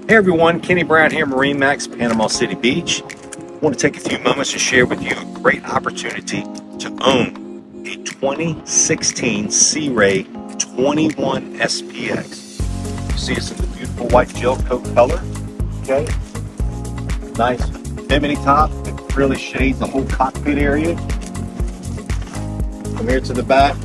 Hey everyone, Kenny Brown here, MarineMax, Panama City Beach. I want to take a few moments to share with you a great opportunity to own a 2016 Sea Ray 21 SPX. You see it's in the beautiful white gel coat color, okay? Nice bimini top that really shades the whole cockpit area. Come here to the back.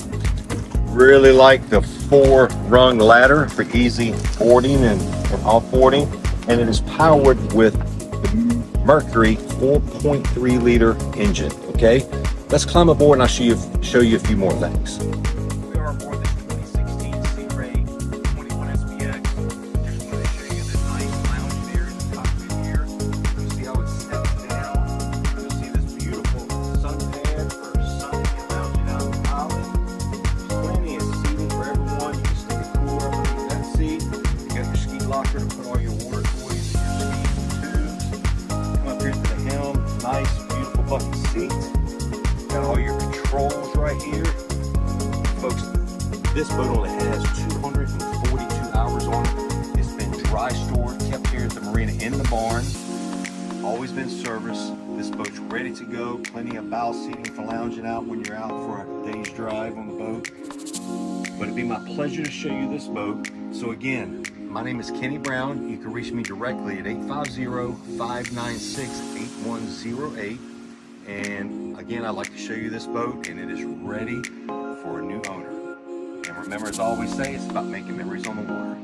Really like the 4-rung ladder for easy boarding and off-boarding, and it is powered with the Mercury 4.3 liter engine. Okay, let's climb aboard and I'll show you a few more things. We are aboard the 2016 Sea Ray 21 SPX. Just want to show you the nice lounge area in the cockpit here. You see how it's stepped down. You'll see this beautiful suntan for sunning and lounging out in the island. Plenty of seating for everyone. You can stick a cooler underneath that seat. You got your ski locker to put all your water toys and your skis and tubes. Come up here to the helm. Nice, beautiful bucket seat. Got all your controls right here. Folks, this boat only has 242 hours on it. It's been dry stored, kept here at the marina in the barn. Always been serviced. This boat's ready to go. Plenty of bow seating for lounging out when you're out for a day's drive on the boat. But it'd be my pleasure to show you this boat. So again, my name is Kenny Brown. You can reach me directly at 850-596-8108. And again, I'd like to show you this boat, and it is ready for a new owner. And remember, as I always say, it's about making memories on the water.